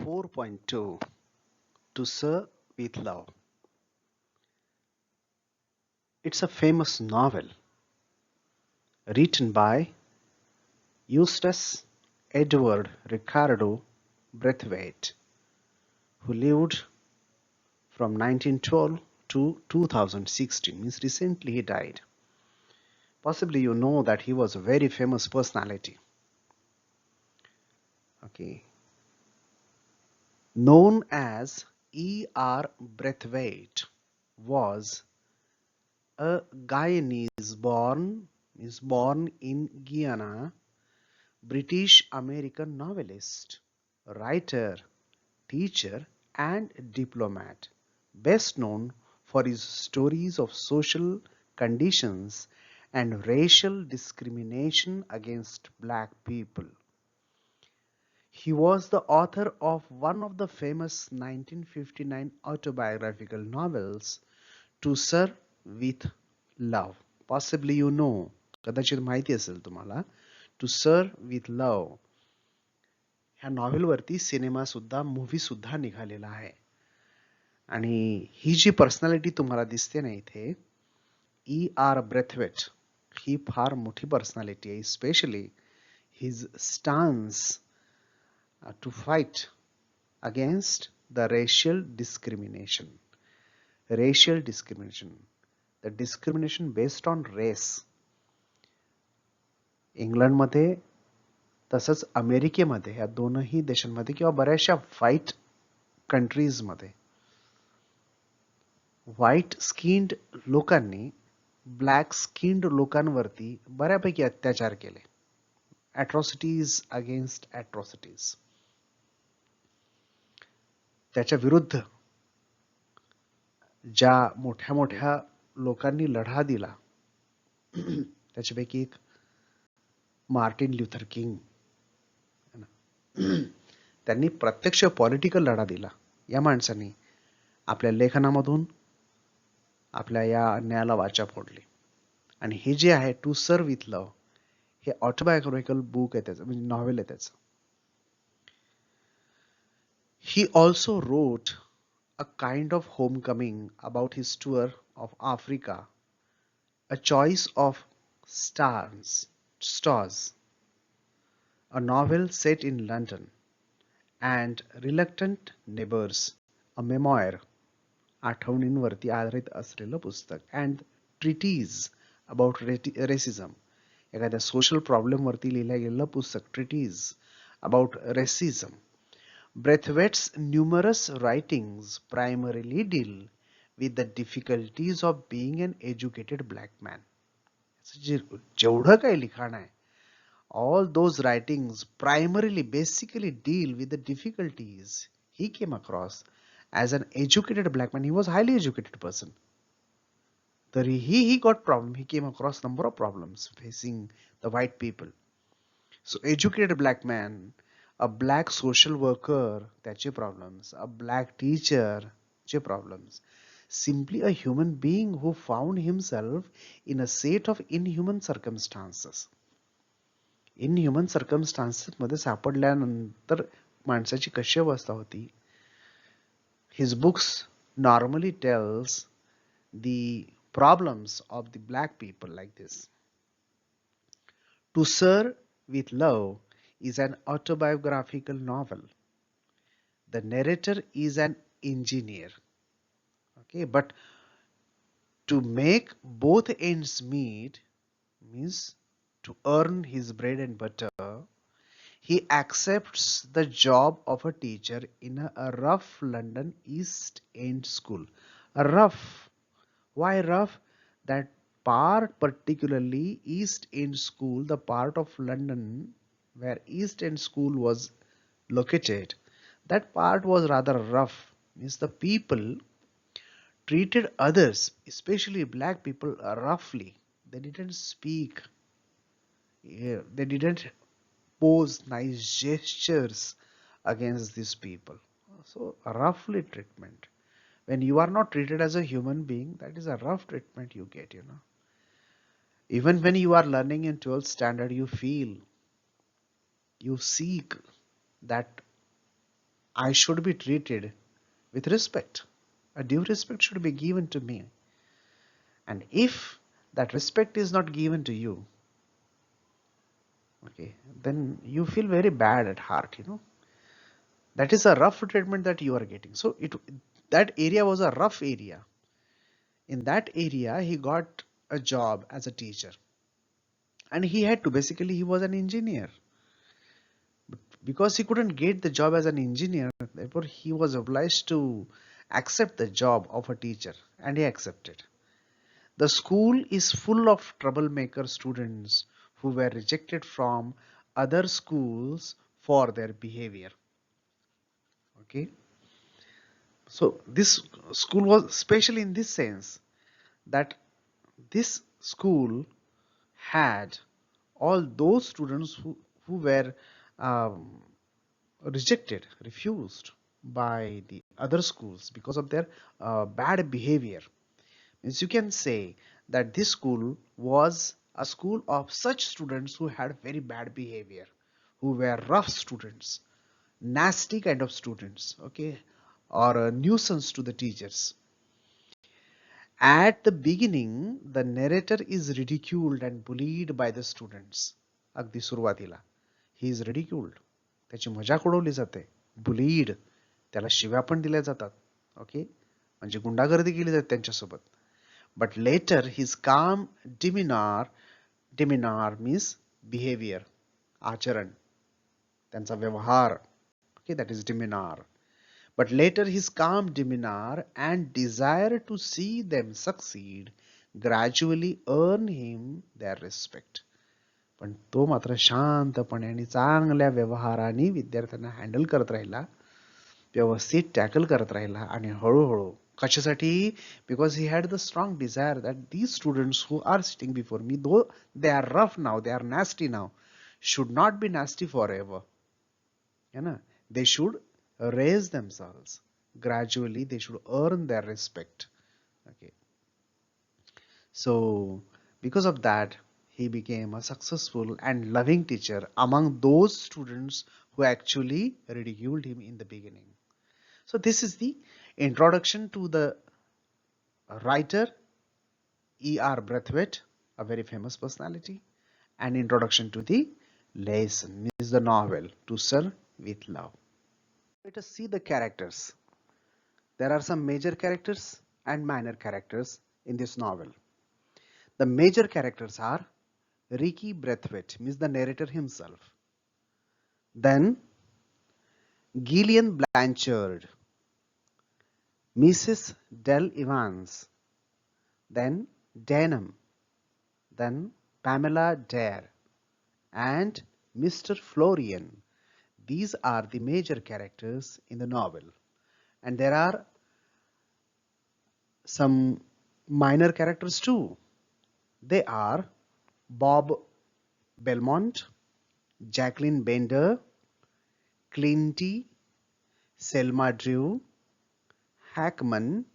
4.2 To Sir with Love. It's a famous novel written by Eustace Edward Ricardo Braithwaite, who lived from 1912 to 2016. Means recently he died. Possibly you know that he was a very famous personality. Okay, known as E.R. Braithwaite, was a Guyanese born in Guyana, British American novelist, writer, teacher, and diplomat, best known for his stories of social conditions and racial discrimination against black people. He was the author of one of the famous 1959 autobiographical novels, To Sir with Love. Possibly you know, कदाचित माहिती असेल तुम्हाला, To Sir with Love ह्या नॉव्हेलवरती cinema सुद्धा movie सुद्धा निघालेला आहे. आणि ही जी पर्सनॅलिटी तुम्हाला दिसते ना इथे, E.R. ब्रेथवेट, ही फार मोठी पर्सनॅलिटी आहे. Specially his stance to fight against the racial discrimination. Racial discrimination, the discrimination based on race. इंग्लंडमध्ये तसंच अमेरिकेमध्ये, या दोनही देशांमध्ये किंवा बऱ्याचशा व्हाईट कंट्रीजमध्ये व्हाईट स्किन्ड लोकांनी ब्लॅक स्किन्ड लोकांवरती बऱ्यापैकी अत्याचार केले. Atrocities against atrocities. त्याच्या विरुद्ध ज्या मोठ्या मोठ्या लोकांनी लढा दिला त्याच्यापैकी एक मार्टिन ल्युथर किंग. त्यांनी प्रत्यक्ष पॉलिटिकल लढा दिला. या माणसांनी आपल्या लेखनामधून आपल्या या अन्यायाला वाचा फोडली. आणि हे जे आहे टू सर विथ लव, हे ऑटोबायोग्राफिकल बुक आहे त्याचं, म्हणजे नॉव्हेल आहे त्याचं. He also wrote a kind of homecoming about his tour of Africa, a choice of stars, a novel set in London, and Reluctant Neighbors, a memoir, आठवणींवरती आधारित असलेलं पुस्तक, and treatise about racism, एखाद्या social problem वरती लिहिलं गेलेलं पुस्तक, treatise about racism. Braithwaite's numerous writings primarily deal with the difficulties of being an educated black man. जेवढं काही लिखाण आहे, all those writings primarily basically deal with the difficulties he came across as an educated black man. He was a highly educated person. He got problem. He came across number of problems facing the white people. So educated black man, a black social worker, त्याचे problems, a black teacher, चे problems, simply a human being who found himself in a set of inhuman circumstances. Inhuman circumstances मध्ये सापडल्यानंतर माणसाची कशी अवस्था होती. His books normally tells the problems of the black people like this. To Sir with Love is an autobiographical novel. The narrator is an engineer. Okay, but to make both ends meet, means to earn his bread and butter, he accepts the job of a teacher in a rough London East End school. A rough. Why rough? That part, particularly East End school, the part of London where East End school was located, that part was rather rough. Means the people treated others, especially black people, roughly. They didn't speak. They didn't pose nice gestures against these people. So roughly treatment. When you are not treated as a human being, that is a rough treatment you get, you know. Even when you are learning in 12th standard, you feel, you seek that I should be treated with respect. A due respect should be given to me. And if that respect is not given to you, okay, then you feel very bad at heart, That is a rough treatment that you are getting. So that area was a rough area. In that area, he got a job as a teacher. And he had to, basically, he was an engineer. But because he couldn't get the job as an engineer, therefore he was obliged to accept the job of a teacher. And he accepted. The school is full of troublemaker students who were rejected from other schools for their behavior. Okay. So this school was special in this sense that this school had all those students who were um, rejected, refused by the other schools because of their bad behavior. Means you can say that this school was a school of such students who had very bad behavior, who were rough students, nasty kind of students, okay, or a nuisance to the teachers. At the beginning, the narrator is ridiculed and bullied by the students. अगदी सुरुवातीला he is ridiculed. त्याची मजाक उडवली जाते. Bullied, त्याला शिव्या पण दिल्या जातात. ओके, म्हणजे गुंडागर्दी केली जाते त्यांच्यासोबत. But later his calm demeanor means behavior, आचरण, त्यांचा व्यवहार, okay, that is demeanor. But later his calm demeanor and desire to see them succeed gradually earn him their respect. पण तो मात्र शांतपणे आणि चांगल्या व्यवहाराने विद्यार्थ्यांना हँडल करत राहिला, व्यवस्थित टॅकल करत राहिला आणि हळूहळू कशासाठी? Because he had the strong desire that these students who are sitting before me, though they are rough now, they are nasty now, should not be nasty forever. They should raise themselves gradually. They should earn their respect. Okay. So because of that, he became a successful and loving teacher among those students who actually ridiculed him in the beginning. So this is the introduction to the writer E.R. Braithwaite, a very famous personality, and introduction to the lesson, means the novel, To Sir with Love. Let us see the characters. There are some major characters and minor characters in this novel. The major characters are Ricky Braithwaite, means the narrator himself. Then Gillian Blanchard, Mrs. Dell Evans, then Denham, then Pamela Dare, and Mr. Florian. These are the major characters in the novel. And there are some minor characters too. They are Bob Belmont, Jacqueline Bender, Clinty, Selma Drew, Hackman,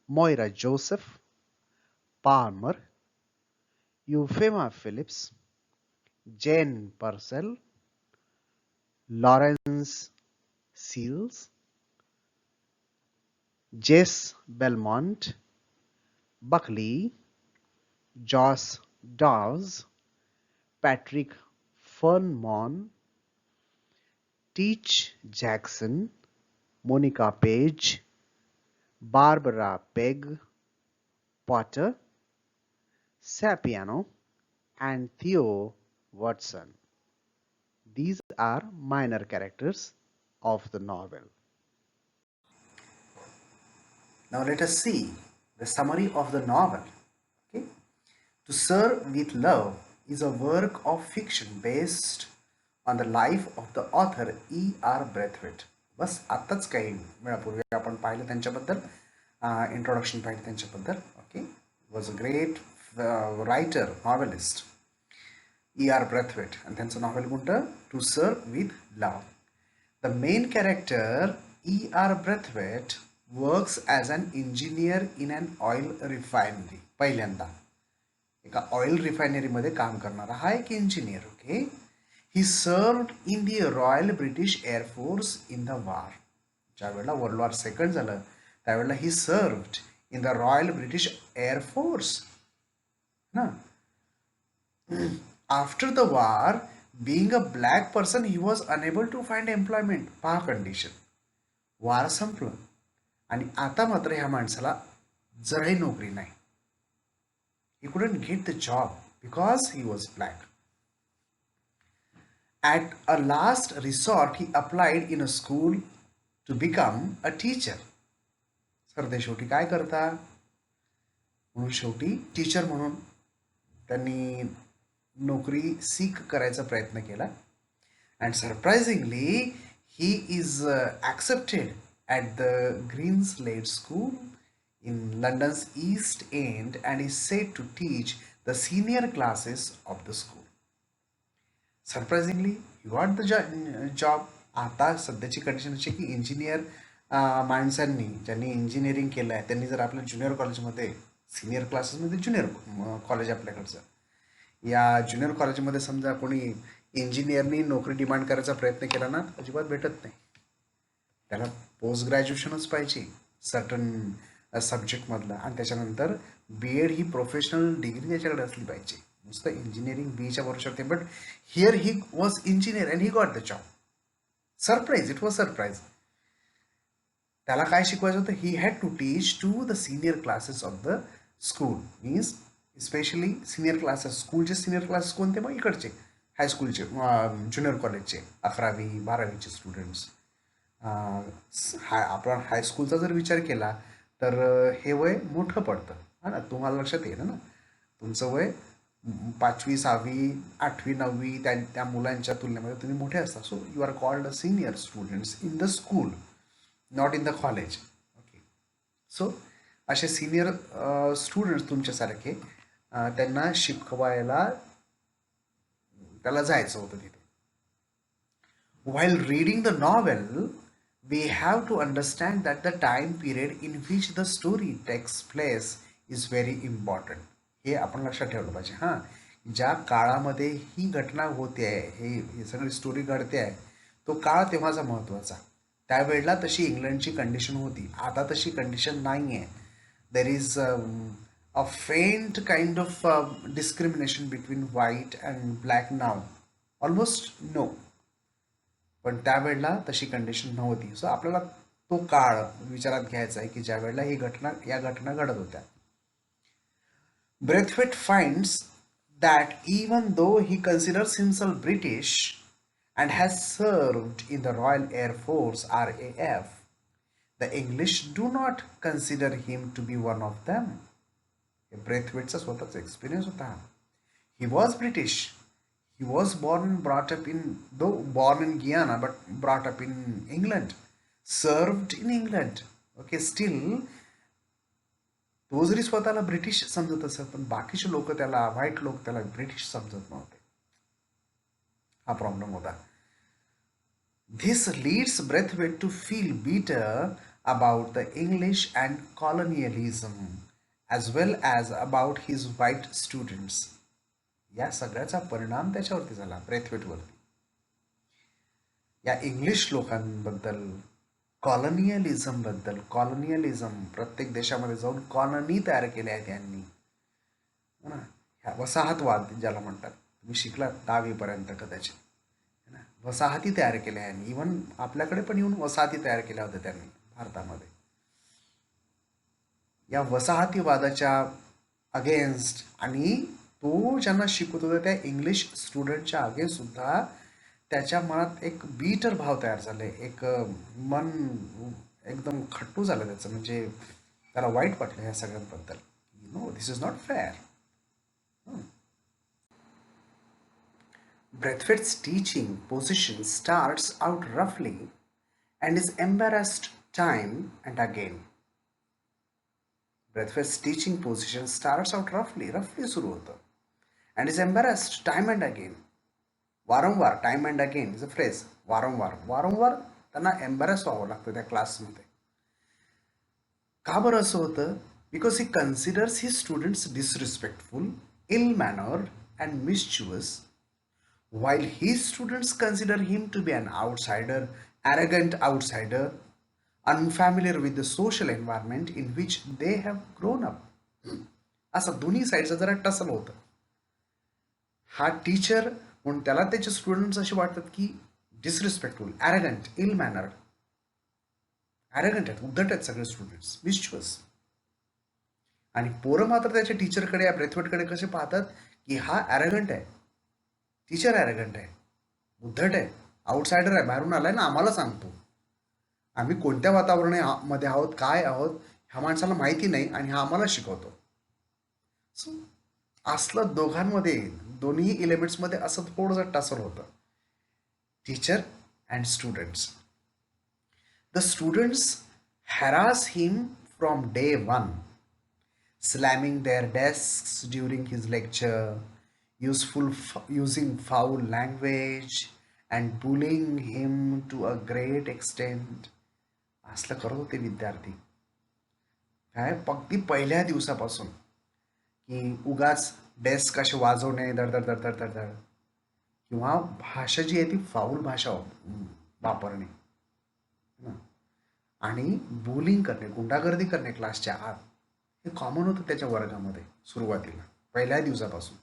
Moira Joseph, Palmer, Euphema Phillips, Jane Purcell, Lawrence Seals, Jess Belmont, Buckley, Josh Dawes, Patrick Fernmon, Teach Jackson, Monica Page, Barbara Pegg, Potter, Sapiano, and Theo Watson. These are minor characters of the novel. Now let us see the summary of the novel. Okay? To Sir with Love is a work of fiction based on the life of the author E.R. Braithwaite. बस आत्ताच काही वेळापूर्वी आपण पाहिलं त्यांच्याबद्दल, introduction पाहिलं त्यांच्याबद्दल. Okay, was a great writer, novelist E.R. Braithwaite, आणि त्यांचं नॉव्हेल कोणतं? To sir with love. The main character E.R. Braithwaite works as an engineer in an oil refinery. पहिल्यांदा एका ऑइल रिफायनरीमध्ये काम करणारा हा एक engineer. Okay, he served in the Royal British Air Force in the war. ज्या वेळेला world war second झालं त्यावेळेला he served in the Royal British Air Force ना. After the war being a black person he was unable to find employment. पहा condition, वार संपलं आणि आता मात्र ह्या माणसाला जराही नोकरी नाही. he couldn't get the job because he was black. At a last resort he applied in a school to become a teacher. Sir ते शेवटी काय करता, म्हणून शेवटी टीचर म्हणून त्यांनी नोकरी सीक करायचा प्रयत्न केला. And surprisingly he is accepted at the green slate school in London's East End and is said to teach the senior classes of the school. Surprisingly, he got the job. आता सध्याची condition अशी की engineer माणसांनी ज्यांनी engineering केलं आहे त्यांनी जर आपल्या ज्युनियर कॉलेजमध्ये सिनियर क्लासेसमध्ये ज्युनियर कॉलेज आपल्याकडचं या ज्युनियर कॉलेजमध्ये समजा कोणी इंजिनियरनी नोकरी डिमांड करायचा प्रयत्न केला ना अजिबात भेटत नाही. त्याला पोस्ट ग्रॅज्युएशनच पाहिजे सर्टन सब्जेक्टमधलं आणि त्याच्यानंतर बी एड ही प्रोफेशनल डिग्री त्याच्याकडे असली पाहिजे. नुसतं इंजिनिअरिंग बीच्या वर्षात but here he was engineer and he got the job. Surprise, it was surprise. त्याला काय शिकवायचं होतं, he had to teach to the senior classes of the school. Means specially senior classes, स्कूलचे सिनियर क्लासेस कोणते, मग इकडचे हायस्कूलचे junior कॉलेजचे 11वी 12वीचे students. आपण हायस्कूलचा जर विचार केला तर हे वय मोठं पडतं हा ना, तुम्हाला लक्षात येईल ना, तुमचं वय 5वी 6वी 8वी 9वी त्या मुलांच्या तुलनेमध्ये तुम्ही मोठे असता. So you are called senior students in the school, not in the college. Okay, so असे सिनियर स्टुडंट्स तुमच्यासारखे त्यांना शिकवायला त्याला जायचं होतं तिथे. While reading the novel, we have to understand that the time period in which the story takes place is very important. हे आपण लक्षात ठेवलं पाहिजे. हां, ज्या काळामध्ये ही घटना होते आहे, हे सगळी स्टोरी घडते आहे, तो काळ तेव्हाचा महत्त्वाचा. त्यावेळेला तशी इंग्लंडची कंडिशन होती, आता तशी कंडिशन नाही आहे. There is a faint kind of discrimination between white and black now, almost no. पण त्यावेळेला तशी कंडिशन नव्हती. सो आपल्याला तो काळ विचारात घ्यायचा आहे की ज्या वेळेला या घटना घडत होत्या. Braithwaite finds that even though he considers himself British and has served in the Royal Air Force RAF, the English do not consider him to be one of them. ब्रेथवेटचा स्वतःचा एक्सपिरियन्स होता. He was British. He was born and brought up born in Guyana, but brought up in England, served in England. Okay, still तो जरी स्वतःला British समजत असत पण बाकीचे लोक त्याला, व्हाईट लोक त्याला ब्रिटिश समजत नव्हते. हा प्रॉब्लेम होता. This leads Braithwaite to feel bitter about the English and colonialism as well as about his white students. या सगळ्याचा परिणाम त्याच्यावरती झाला, ब्रेथवेटवरती. या इंग्लिश लोकांबद्दल, कॉलोनियलिझम बद्दल, कॉलोनियलिझम प्रत्येक देशामध्ये जाऊन कॉलनी तयार केल्या आहेत यांनी, ह्या वसाहतवाद ज्याला म्हणतात, तुम्ही शिकला 10वी पर्यंत कदाचित. वसाहती तयार केल्या यांनी, इव्हन आपल्याकडे पण येऊन वसाहती तयार केल्या होत्या त्यांनी भारतामध्ये. या वसाहतीवादाच्या अगेन्स्ट आणि तो ज्यांना शिकवत होता त्या इंग्लिश स्टुडंटच्या अगेन्स्ट सुद्धा त्याच्या मनात एक बीटर भाव तयार झाले, एक मन एकदम खट्टू झालं त्याचं. म्हणजे त्याला वाईट वाटलं ह्या सगळ्यांबद्दल. No, this is not fair. Braithwaite's teaching position starts out roughly and is embarrassed time and again. Braithwaite's teaching position starts out roughly सुरू होतं, and is embarrassed time and again. वारंवार, time and again is a phrase. वारंवार त्यांना embarrass व्हावं लागतं त्या क्लासमध्ये. का बरं असं होतं? Because he considers he students disrespectful, ill mannered and mischievous, while his students consider him to be an outsider, arrogant outsider, unfamiliar with the social environment in which they have grown up. असं दोन्ही साईडचं जरा tussle होतं. हा teacher म्हणून त्याला त्याचे students असे वाटतात की डिसरिस्पेक्टफुल, ॲरोगंट, इल मॅनर्ड, ॲरोगंट आहेत, उद्धट आहेत सगळे स्टुडंट्स, मिस्चिवस. आणि पोरं मात्र त्याच्या टीचरकडे, या ब्रेथवेटकडे कसे पाहतात की हा ॲरोगंट आहे, टीचर ॲरोगंट आहे, उद्धट आहे, आउटसायडर आहे, बाहेरून आलाय ना, आम्हाला सांगतो. आम्ही कोणत्या वातावरणामध्ये आहोत, काय आहोत, ह्या माणसाला माहिती नाही आणि हा आम्हाला शिकवतो. सो असलं दोघांमध्ये, दोन्ही इलेमेंट्समध्ये असं थोडंसं टसल होतं. Teacher and students. The students harass him from day one, slamming their desks during his lecture, using foul language, and bullying him to a great extent. असलं करत होते विद्यार्थी. काय अगदी पहिल्या दिवसापासून की उगाच डेस्क असे वाजवणे, दडदड दडदड दडदड, किंवा भाषा जी आहे ती फाऊल भाषा वापरणे आणि बुलिंग करणे, गुंडागर्दी करणे क्लासच्या आत, हे कॉमन होतं त्याच्या वर्गामध्ये सुरुवातीला पहिल्या दिवसापासून.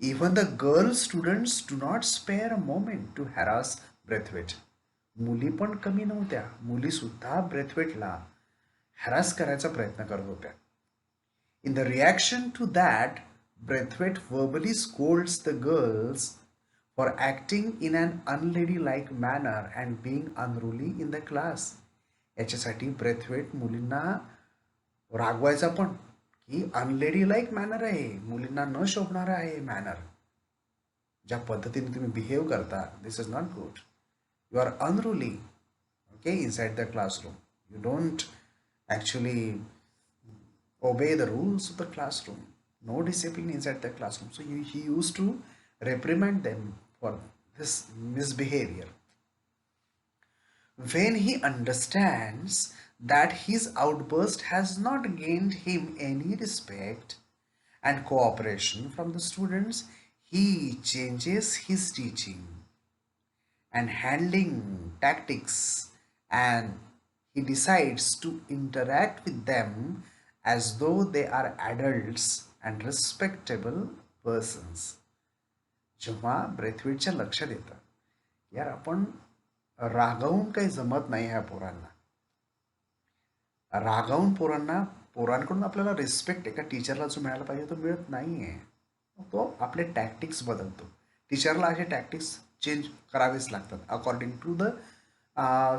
Even the girl students do not spare a moment to harass Braithwaite. मुली पण कमी नव्हत्या, मुली सुद्धा ब्रेथवेटला हॅरास करायचा प्रयत्न करत होत्या. In the reaction to that, Braithwaite verbally scolds the girls for acting in an unladylike manner and being unruly in the class. याच्यासाठी ब्रेथवेट मुलींना रागवायचा पण की अनलेडी लाईक मॅनर आहे, मुलींना न शोभणारा आहे मॅनर. ज्या पद्धतीने तुम्ही बिहेव करता, this is not good. You are unruly, okay, inside the classroom. You don't actually obey the rules of the classroom. No discipline inside the classroom. So he used to reprimand them for this misbehavior. When he understands that his outburst has not gained him any respect and cooperation from the students, he changes his teaching and handling tactics, and he decides to interact with them as though they are adults and respectable persons. जेव्हा ब्रेथवेटच्या लक्षात येतं, यार आपण रागावून काही जमत नाही ह्या पोरांना, रागावून पोरांकडून आपल्याला रिस्पेक्ट एका टीचरला जो मिळायला पाहिजे तो मिळत नाही आहे, तो आपले टॅक्टिक्स बदलतो. टीचरला असे टॅक्टिक्स चेंज करावेच लागतात according to the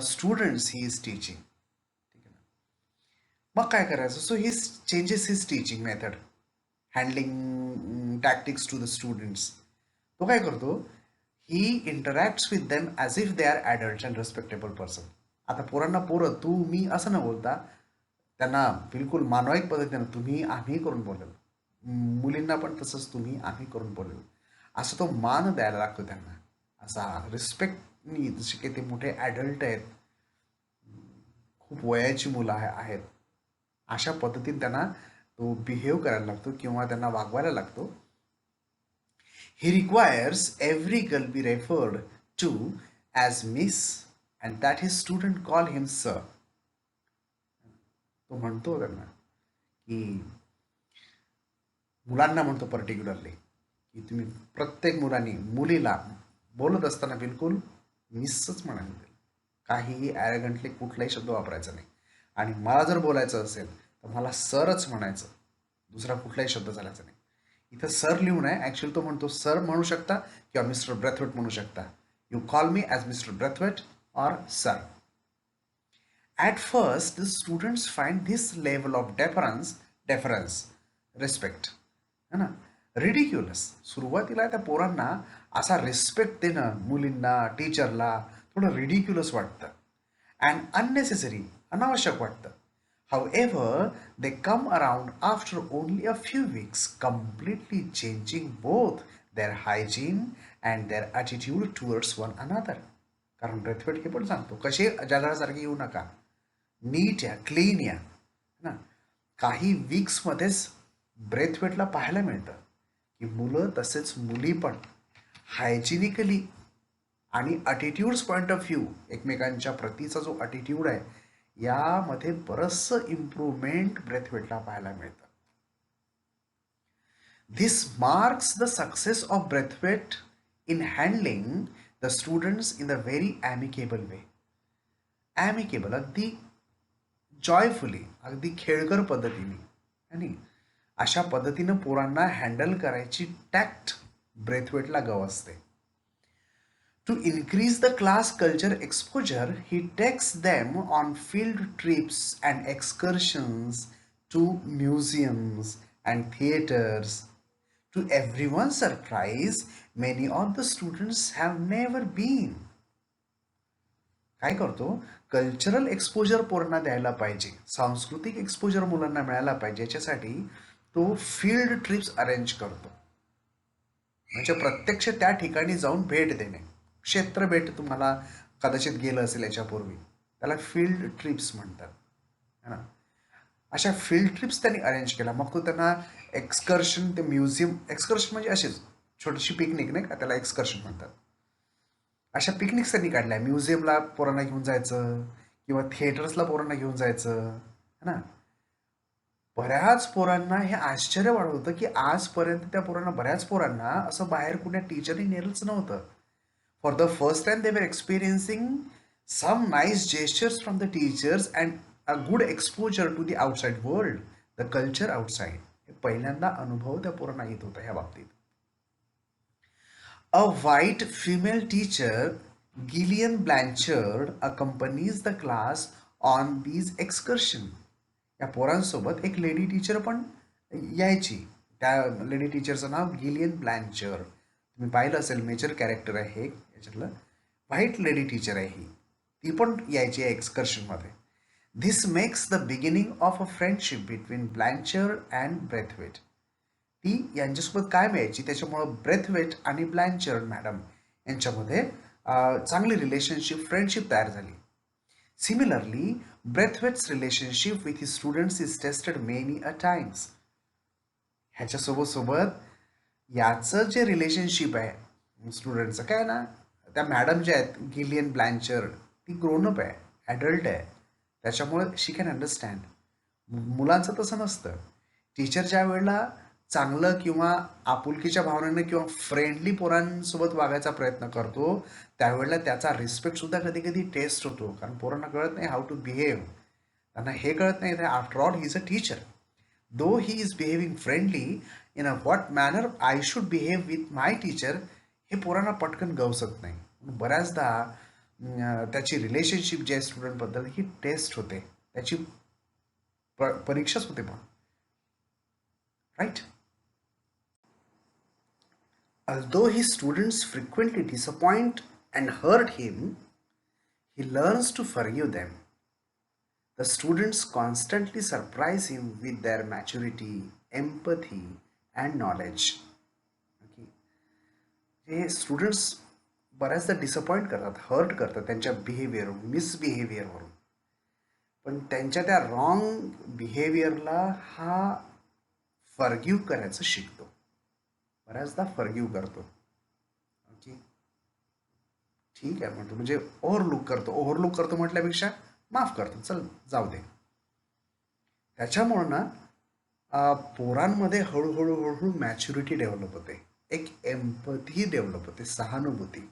students he is teaching. मग काय करायचं? So he changes his teaching method, handling tactics to the students. तो काय करतो? He interacts with them as if they are adult and respectable person. आता पोरांना पोरं तू मी असं न बोलता त्यांना बिलकुल मानवाईक पद्धतीनं तुम्ही आम्ही करून बोलेल, मुलींना पण तसंच तुम्ही आम्ही करून बोलेल, असं तो मान द्यायला लागतो त्यांना. असा रिस्पेक्टनी, जसे की ते मोठे ॲडल्ट आहेत, खूप वयाची मुलं आहेत, अशा पद्धतीने त्यांना तो बिहेव करायला लागतो किंवा त्यांना वागवायला लागतो. He requires every girl be referred to as Miss and that his student call him Sir. तो म्हणतो त्यांना की मुलांना म्हणतो पर्टिक्युलरली की तुम्ही प्रत्येक मुलीला बोलत असताना बिलकुल मिसच म्हणायला, काहीही ॲरोगंटली कुठलाही शब्द वापरायचा नाही. आणि मला जर बोलायचं असेल तर मला सरच म्हणायचं, दुसरा कुठलाही शब्द चालायचा नाही. इथं सर लिहून आहे, ॲक्च्युअली तो म्हणतो सर म्हणू शकता किंवा मिस्टर ब्रेथवेट म्हणू शकता. You call me as Mister Braithwaite or sir. At first the students find this level of deference respect है ना रिडिक्युलस. सुरुवातीला त्या पोरांना असा रिस्पेक्ट देणं मुलींना, टीचरला, थोडं रिडिक्युलस वाटतं अँड अननेसेसरी, अनावश्यक वाटतं. However, they come around after only a few weeks, completely changing both their hygiene and their attitude towards one another. कारण ब्रेथवेट हे पण सांगतो कसे जगासारखे येऊ नका, नीट या, क्लीन या ना. काही वीक्समध्येच ब्रेथवेटला पाहायला मिळतं की मुलं तसेच मुली पण हायजिनिकली आणि अटिट्यूड्स पॉईंट ऑफ व्ह्यू, एकमेकांच्या प्रतीचा जो अटिट्यूड आहे यामध्ये बरंचसं इम्प्रूव्हमेंट ब्रेथवेटला पाहायला मिळतं. This marks the success of Braithwaite in handling the students in the very amicable way. Amicable, अगदी जॉयफुली, अगदी खेळकर पद्धतीने, आणि अशा पद्धतीनं पोरांना हँडल करायची tact ब्रेथवेटला गवसते. To increase the class culture exposure, he takes them on field trips and excursions to museums and theaters. To everyone's surprise, many of the students have never been. काय करतो, cultural exposure पोरांना द्यायला पाहिजे, सांस्कृतिक exposure मुलांना मिळायला पाहिजे, याच्यासाठी तो फील्ड ट्रिप्स अरेंज करतो. म्हणजे प्रत्यक्ष त्या ठिकाणी जाऊन भेट देणे. क्षेत्र भेट तुम्हाला कदाचित गेलं असेल याच्यापूर्वी, त्याला फील्ड ट्रिप्स म्हणतात, है ना. अशा फील्ड ट्रिप्स त्यांनी अरेंज केला. मग तो त्यांना एक्सकर्शन, ते म्युझियम, एक्सकर्शन म्हणजे अशीच छोटीशी पिकनिक नाही का, त्याला एक्सकर्शन म्हणतात. अशा पिकनिक्स त्यांनी काढल्या. म्युझियमला पोरांना घेऊन जायचं किंवा थिएटर्सला पोरांना घेऊन जायचं, है ना. बऱ्याच पोरांना हे आश्चर्य वाढवतं की आजपर्यंत त्या पोरांना, बऱ्याच पोरांना असं बाहेर कुण्या टीचरने नेलंच नव्हतं. For the first time they were experiencing some nice gestures from the teachers and a good exposure to the outside world, the culture outside. हे पहिल्यांदा अनुभव त्या पोरांना येत होता ह्या बाबतीत. A white female teacher, Gillian Blanchard, accompanies the class on these excursions. या पोरांसोबत एक लेडी टीचर पण यायची. त्या लेडी टीचरचं नाव गिलियन ब्लँचर. तुम्ही पाहिलं असेल, मेजर कॅरेक्टर आहे हे याच्यातलं. व्हाईट लेडी टीचर आहे ही, ती पण यायची या एक्सकर्शनमध्ये. This makes the beginning of a friendship between Blanchard and Braithwaite. ती यांच्यासोबत काय मिळायची, त्याच्यामुळं ब्रेथवेट आणि ब्लँचर्ड मॅडम यांच्यामध्ये चांगली रिलेशनशिप, फ्रेंडशिप तयार झाली. Similarly, Braithwaite's relationship with his students is tested many a times. ह्याच्यासोबत सोबत याचं जे रिलेशनशिप आहे स्टुडंटचं, काय ना, त्या मॅडम ज्या आहेत गिलियन ब्लँचर्ड, ती ग्रोनअप आहे, ॲडल्ट आहे, त्याच्यामुळे शी कॅन अंडरस्टँड. मुलांचं तसं नसतं. टीचर ज्या वेळेला चांगलं किंवा आपुलकीच्या भावनेने किंवा फ्रेंडली पोरांसोबत वागायचा प्रयत्न करतो, त्यावेळेला त्याचा रिस्पेक्ट सुद्धा कधी कधी टेस्ट होतो. कारण पोरांना कळत नाही हाऊ टू बिहेव. त्यांना हे कळत नाही, after all he is a teacher. Though he is behaving friendly, in a what manner I should behave with my teacher, हे पोरांना पटकन गवसत नाही. बऱ्याचदा त्याची रिलेशनशिप जे आहे स्टुडंटबद्दल ही टेस्ट होते, त्याची परीक्षाच होते पण, right. Although his students frequently disappoint and hurt him, he learns to forgive them. The students constantly surprise him with their maturity, empathy, and knowledge. Okay. हे स्टुडंट्स बऱ्याचदा डिसअपॉइंट करतात, हर्ट करतात त्यांच्या बिहेवियरवरून, मिसबिहेवियरवरून. पण त्यांच्या त्या रॉंग बिहेवियरला हा फॉरगिव्ह करायचं शिकतो, बऱ्याचदा फॉरगिव्ह करतो. ओके, ठीक आहे म्हणतो, म्हणजे ओव्हरलुक करतो. ओव्हरलुक करतो म्हटल्यापेक्षा माफ करतो, चल जाऊ दे. त्याच्यामुळं ना पोरांमध्ये हळूहळू हळूहळू मॅच्युरिटी डेव्हलप होते, एक एम्पथी डेव्हलप होते, सहानुभूती.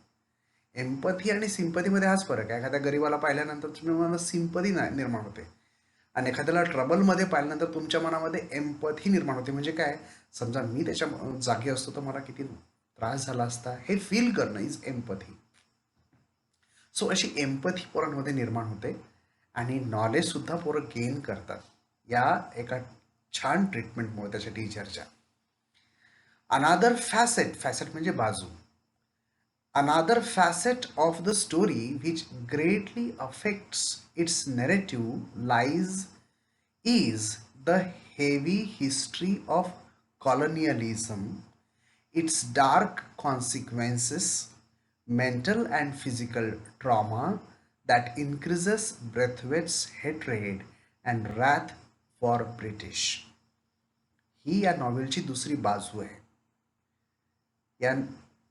एम्पथी आणि सिंपथीमध्ये हाच फरक आहे. एखाद्या गरीबाला पाहिल्यानंतर तुम्ही मनात सिंपथी निर्माण होते, आणि एखाद्याला ट्रबलमध्ये पाहिल्यानंतर तुमच्या मनामध्ये एम्पथी निर्माण होते. म्हणजे काय, समजा मी त्याच्या जागी असतो तर मला किती त्रास झाला असता, हे फील करणं इज एम्पथी. सो अशी एम्पथी पोरांमध्ये निर्माण होते, आणि नॉलेजसुद्धा पोरं गेन करतात या एका छान ट्रीटमेंटमुळे त्याच्या टीचरच्या. अनादर फॅसेट म्हणजे बाजू. Another facet of the story which greatly affects its narrative is the heavy history of colonialism, its dark consequences, mental and physical trauma that increases Braithwaite's hatred and wrath for British. ही या नॉवेलची दुसरी बाजू आहे. या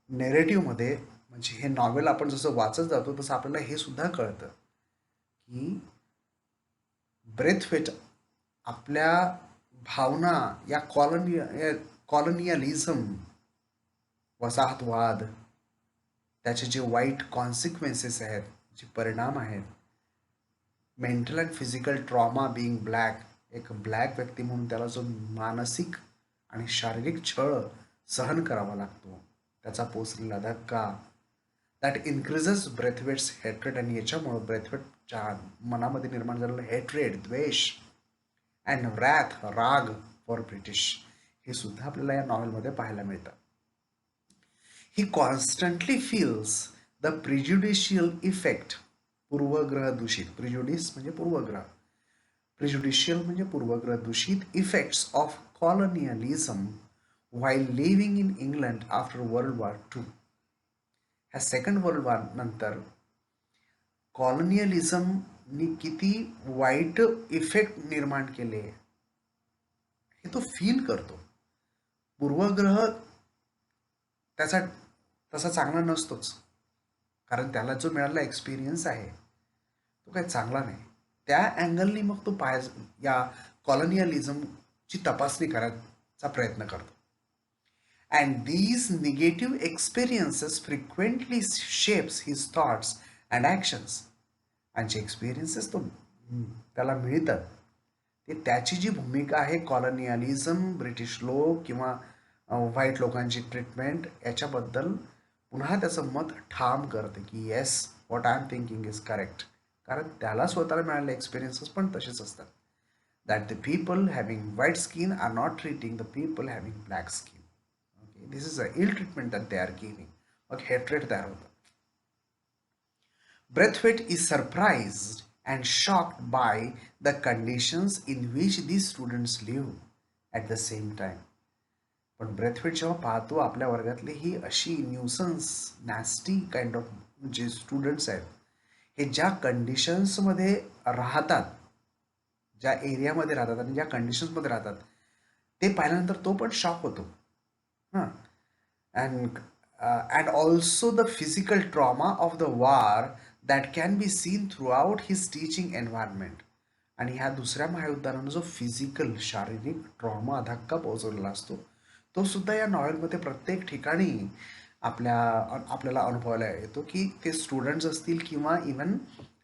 नेरेटिव्हमध्ये, म्हणजे हे novel आपण जसं वाचत जातो तसं आपल्याला हे सुद्धा कळतं की ब्रेथवेट आपल्या भावना या कॉलोनियलिझम, वसाहतवाद, त्याचे जे वाईट कॉन्सिक्वेन्सेस आहेत, जे परिणाम आहेत, mental and physical trauma being black, एक ब्लॅक व्यक्ती म्हणून त्याला जो मानसिक आणि शारीरिक छळ सहन करावा लागतो, त्याचा पोचलेला धक्का, दॅट इन्क्रीजेस ब्रेथवेट्स हेट्रेड. आणि याच्यामुळं ब्रेथवेटच्या मनामध्ये निर्माण झालेलं हेट्रेड, द्वेष अँड रॅथ, राग फॉर ब्रिटिश, हे सुद्धा आपल्याला या नॉव्हेलमध्ये पाहायला मिळतं. He constantly feels the prejudicial effect, पूर्वग्रह दूषित, प्रिज्युडिस म्हणजे पूर्वग्रह, प्रिज्युडिशियल म्हणजे पूर्वग्रह दूषित effects of colonialism while living in England after World War II. ह्या सेकंड वर्ल्ड वॉर नंतर कॉलोनियलिझमनी किती वाईट इफेक्ट निर्माण केले हे तो फील करतो. पूर्वग्रह त्याचा तसा चांगला नसतोच, कारण त्याला जो मिळालेला एक्सपिरियन्स आहे तो काही चांगला नाही. त्या अँगलनी मग तो या कॉलोनियलिझमची तपासणी करायचा प्रयत्न करतो. And these negative experiences frequently shapes his thoughts and actions. आणि जे एक्सपिरियन्सेस तो त्याला मिळतात ते त्याची जी भूमिका आहे कॉलोनियलिझम, ब्रिटिश लोक किंवा व्हाईट लोकांची ट्रीटमेंट याच्याबद्दल पुन्हा त्याचं मत ठाम करते की yes, what I am thinking is correct. कारण त्याला स्वतःला मिळालेले एक्सपिरियन्सेस पण तसेच असतात. That the people having white skin are not treating the people having black skin. This is a ill treatment that they are giving. मग hatred तयार होतं. Braithwaite is surprised and shocked by the conditions in which these students live at the same time. पण Brathwaite जेव्हा पाहतो आपल्या वर्गातली ही अशी nuisance, nasty kind of जे students आहेत, हे ज्या कंडिशन्समध्ये राहतात, ज्या एरियामध्ये राहतात आणि ज्या कंडिशन्समध्ये राहतात, ते पाहिल्यानंतर तो पण शॉक होतो. हां. And also the physical trauma of the war that can be seen throughout his teaching environment. आणि ह्या दुसऱ्या महायुद्धानं जो फिजिकल, शारीरिक ट्रॉमा, धक्का पोहोचवलेला असतो, तो सुद्धा या नॉव्हेलमध्ये प्रत्येक ठिकाणी आपल्याला अनुभवायला येतो. की ते स्टुडंट्स असतील किंवा इवन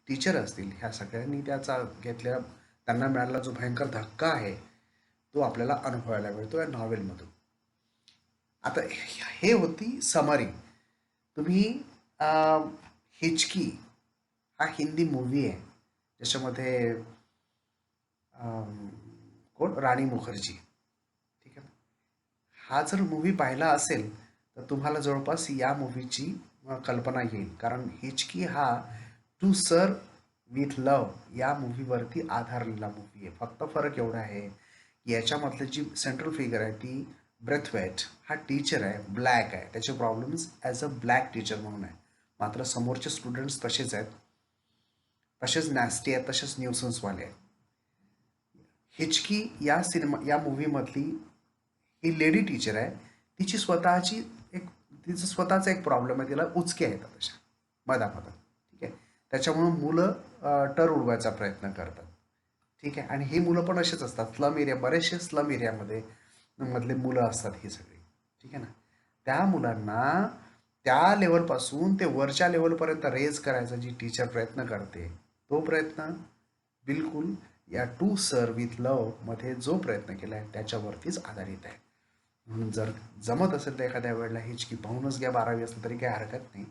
टीचर असतील, ह्या सगळ्यांनी त्याचा घेतलेला, त्यांना मिळालेला जो भयंकर धक्का आहे तो आपल्याला अनुभवायला मिळतो या नॉव्हेलमधून. आता हे होती समरी. तुम्ही हिचकी हा हिंदी मूवी आहे, ज्याच्यामध्ये कोण, राणी मुखर्जी, ठीक आहे ना. हा जर मूवी पाहिला असेल तर तुम्हाला जवळपास या मूवीची कल्पना येईल. कारण हिचकी हा टू सर विथ लव या मूवीवरती आधारलेला मूवी आहे. फक्त फरक एवढा आहे की याच्यामधली जी सेंट्रल फिगर आहे ती ब्रेथवेट हा टीचर आहे, ब्लॅक आहे, त्याचे problems as a black teacher म्हणून आहे. मात्र समोरचे स्टुडंट्स तसेच आहेत, तसेच नॅस्टी आहेत, तसेच न्यूसन्सवाले आहेत. हिचकी या मूवीमधली ही लेडी टीचर आहे, तिची तिचं स्वतःचा एक प्रॉब्लेम आहे, तिला उचके येतात अशा मधामधात, ठीक आहे. त्याच्यामुळं मुलं टर उडवायचा प्रयत्न करतात, ठीक आहे. आणि ही मुलं पण असेच असतात, स्लम एरिया, बरेचसे स्लम एरियामध्ये मधले मुलं असतात ही सगळी, ठीक आहे ना. त्या मुलांना त्या लेवलपासून ते वरच्या लेवलपर्यंत रेज करायचा जी टीचर प्रयत्न करते, तो प्रयत्न बिलकुल या टू सर विथ लव मध्ये जो प्रयत्न केला आहे त्याच्यावरतीच आधारित आहे. म्हणून जर जमत असेल तर एखाद्या वेळेला हिचकी पाहूनच घ्या, 12वी असलं तरी काही हरकत नाही.